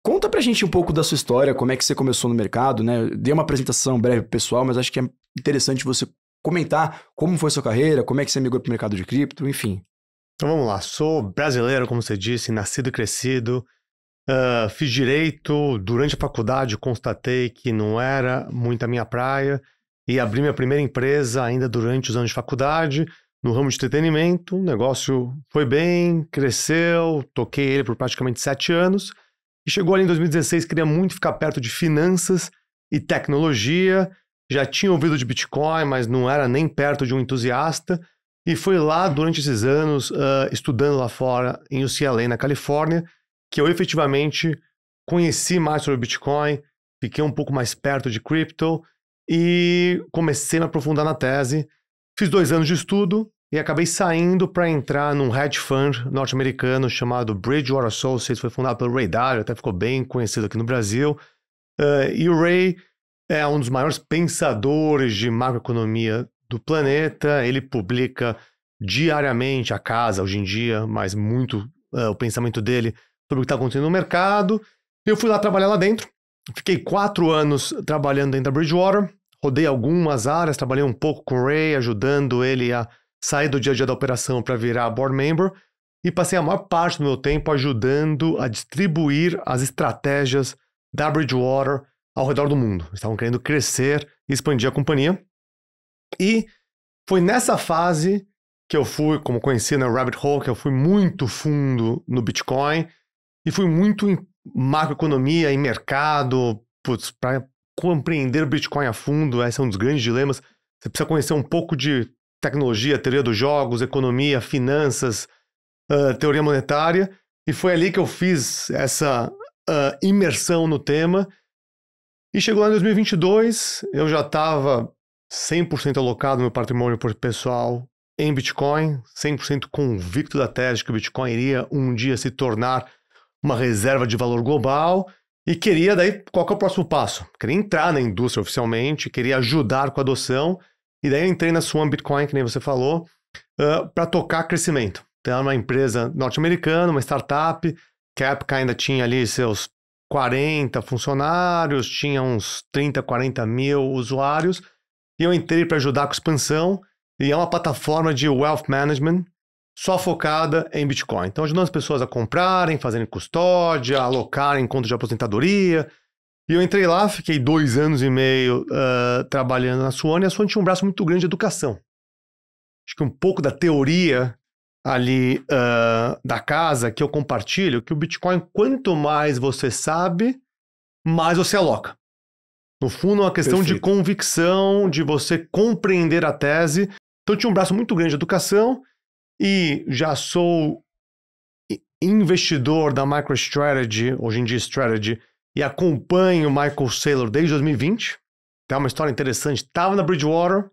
Conta pra gente um pouco da sua história, como é que você começou no mercado, né? Eu dei uma apresentação breve pro pessoal, mas acho que é interessante você comentar como foi a sua carreira, como é que você migrou pro mercado de cripto, enfim. Então vamos lá, sou brasileiro, como você disse, nascido e crescido, fiz direito, durante a faculdade constatei que não era muito a minha praia e abri minha primeira empresa ainda durante os anos de faculdade, no ramo de entretenimento, o negócio foi bem, cresceu, toquei ele por praticamente 7 anos e chegou ali em 2016, queria muito ficar perto de finanças e tecnologia, já tinha ouvido de Bitcoin, mas não era nem perto de um entusiasta. E foi lá, durante esses anos, estudando lá fora, em UCLA, na Califórnia, que eu efetivamente conheci mais sobre Bitcoin, fiquei um pouco mais perto de cripto e comecei a me aprofundar na tese. Fiz 2 anos de estudo e acabei saindo para entrar num hedge fund norte-americano chamado Bridgewater Associates, foi fundado pelo Ray Dalio, até ficou bem conhecido aqui no Brasil. E o Ray é um dos maiores pensadores de macroeconomia do planeta, ele publica diariamente a casa hoje em dia, mas muito o pensamento dele sobre o que está acontecendo no mercado. Eu fui lá trabalhar lá dentro, fiquei 4 anos trabalhando dentro da Bridgewater, rodei algumas áreas, trabalhei um pouco com o Ray, ajudando ele a sair do dia a dia da operação para virar board member, e passei a maior parte do meu tempo ajudando a distribuir as estratégias da Bridgewater ao redor do mundo. Eles estavam querendo crescer e expandir a companhia. E foi nessa fase que eu fui, como conheci na Rabbit Hole, que eu fui muito fundo no Bitcoin e fui muito em macroeconomia, em mercado, para compreender o Bitcoin a fundo. Esse é um dos grandes dilemas. Você precisa conhecer um pouco de tecnologia, teoria dos jogos, economia, finanças, teoria monetária. E foi ali que eu fiz essa imersão no tema. E chegou lá em 2022, eu já estava 100% alocado no meu patrimônio pessoal em Bitcoin, 100% convicto da tese que o Bitcoin iria um dia se tornar uma reserva de valor global e queria daí, qual que é o próximo passo? Queria entrar na indústria oficialmente, queria ajudar com a adoção e daí eu entrei na Swan Bitcoin, que nem você falou, para tocar crescimento. Então, era uma empresa norte-americana, uma startup, que à época ainda tinha ali seus 40 funcionários, tinha uns 30, 40 mil usuários, e eu entrei para ajudar com expansão, e é uma plataforma de wealth management só focada em Bitcoin. Então, ajudando as pessoas a comprarem, fazerem custódia, alocarem contas de aposentadoria. E eu entrei lá, fiquei 2 anos e meio trabalhando na Swan, e a Swan tinha um braço muito grande de educação. Acho que um pouco da teoria ali da casa que eu compartilho, que o Bitcoin, quanto mais você sabe, mais você aloca. No fundo, é uma questão de convicção, de você compreender a tese. Então, eu tinha um braço muito grande de educação e já sou investidor da MicroStrategy, hoje em dia Strategy, e acompanho o Michael Saylor desde 2020. Tem uma história interessante. Estava na Bridgewater,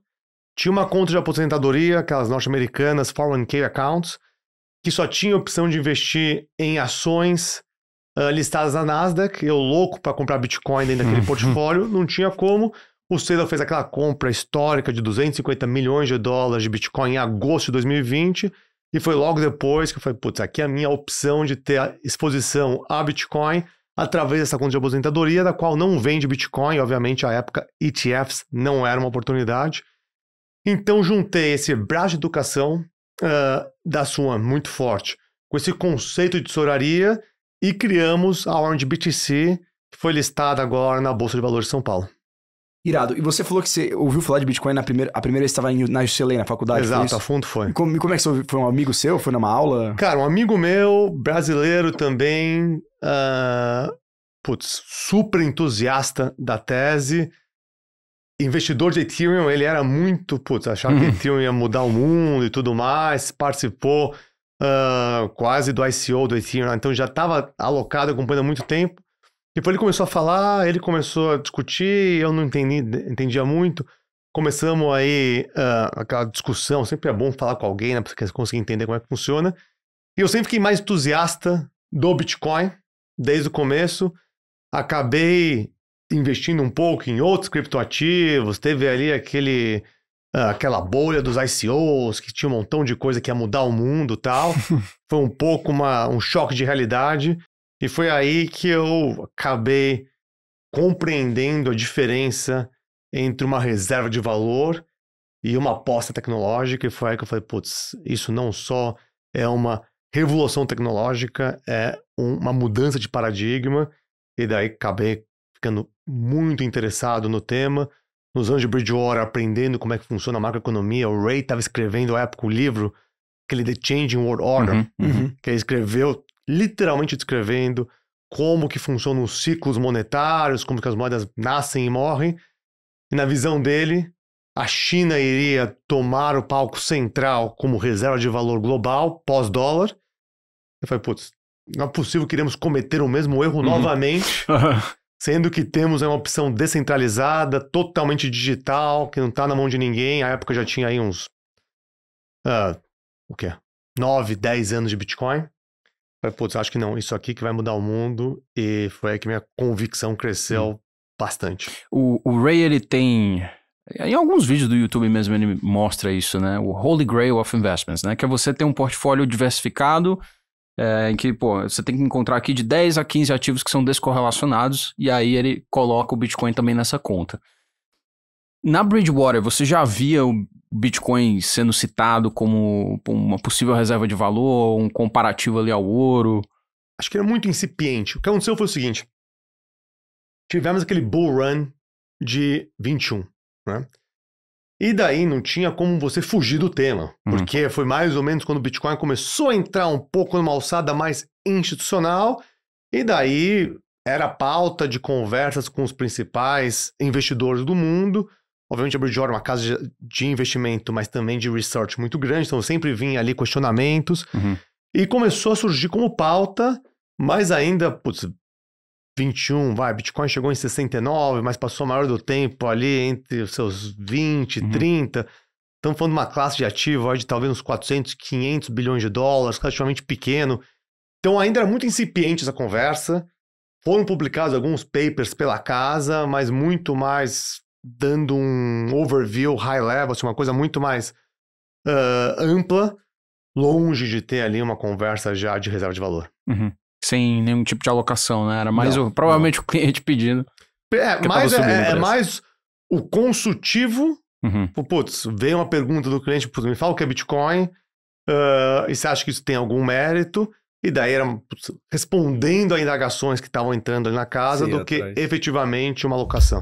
tinha uma conta de aposentadoria, aquelas norte-americanas, 401k accounts, que só tinha opção de investir em ações listadas na Nasdaq. Eu louco para comprar Bitcoin dentro daquele portfólio, não tinha como. O Saylor fez aquela compra histórica de 250 milhões de dólares de Bitcoin em agosto de 2020 e foi logo depois que eu falei, putz, aqui é a minha opção de ter a exposição a Bitcoin através dessa conta de aposentadoria, da qual não vende Bitcoin. Obviamente, à época, ETFs não era uma oportunidade. Então, juntei esse braço de educação da Swan, muito forte, com esse conceito de tesouraria e criamos a Orange BTC, que foi listada agora na Bolsa de Valores de São Paulo. Irado. E você falou que você ouviu falar de Bitcoin a primeira vez que estava na UCLA, na faculdade. Exato, a fundo foi. E como é que você ouviu? Foi um amigo seu? Foi numa aula? Cara, um amigo meu, brasileiro também, super entusiasta da tese, investidor de Ethereum, ele era muito, achava que Ethereum ia mudar o mundo e tudo mais, participou quase do ICO do Ethereum, então já estava alocado, acompanhando há muito tempo. Depois ele começou a falar, ele começou a discutir, eu não entendia muito. Começamos aí aquela discussão, sempre é bom falar com alguém, né, para você conseguir entender como é que funciona. E eu sempre fiquei mais entusiasta do Bitcoin, desde o começo. Acabei investindo um pouco em outros criptoativos, teve ali aquela bolha dos ICOs, que tinha um montão de coisa que ia mudar o mundo e tal. Foi um pouco um choque de realidade. E foi aí que eu acabei compreendendo a diferença entre uma reserva de valor e uma aposta tecnológica. E foi aí que eu falei, putz, isso não só é uma revolução tecnológica, é uma mudança de paradigma. E daí acabei ficando muito interessado no tema. Nos anos de Bridgewater, aprendendo como é que funciona a macroeconomia. O Ray estava escrevendo à época o livro, aquele The Changing World Order, que ele escreveu, literalmente descrevendo como que funcionam os ciclos monetários, como que as moedas nascem e morrem. E na visão dele, a China iria tomar o palco central como reserva de valor global, pós-dólar. Eu falei, putz, não é possível que iremos cometer o mesmo erro novamente, sendo que temos uma opção descentralizada, totalmente digital, que não está na mão de ninguém. À época já tinha aí uns 9, 10 anos de Bitcoin. Falei, putz, acho que não, isso aqui que vai mudar o mundo. E foi aí que minha convicção cresceu bastante. O Ray, ele tem... Em alguns vídeos do YouTube mesmo ele mostra isso, né? O Holy Grail of Investments, né? Que é você ter um portfólio diversificado, em que, você tem que encontrar aqui de 10 a 15 ativos que são descorrelacionados, e aí ele coloca o Bitcoin também nessa conta. Na Bridgewater, você já via o Bitcoin sendo citado como uma possível reserva de valor, um comparativo ali ao ouro? Acho que era muito incipiente. O que aconteceu foi o seguinte. Tivemos aquele bull run de 21, né? E daí não tinha como você fugir do tema, porque foi mais ou menos quando o Bitcoin começou a entrar um pouco numa alçada mais institucional, e daí era pauta de conversas com os principais investidores do mundo. Obviamente a Bridgewater é uma casa de investimento, mas também de research muito grande, então sempre vinha ali questionamentos, e começou a surgir como pauta, mas ainda, putz, 21, Bitcoin chegou em 69, mas passou a maior do tempo ali entre os seus 20, 30. Estamos falando de uma classe de ativo de talvez uns 400, 500 bilhões de dólares, relativamente pequeno. Então ainda era muito incipiente essa conversa. Foram publicados alguns papers pela casa, mas muito mais dando um overview high level, assim, uma coisa muito mais ampla, longe de ter ali uma conversa já de reserva de valor. Sem nenhum tipo de alocação, né? Era mais provavelmente o cliente pedindo. É mais o consultivo. Putz, veio uma pergunta do cliente, me fala o que é Bitcoin, e você acha que isso tem algum mérito? E daí era respondendo a indagações que estavam entrando ali na casa do que efetivamente uma alocação.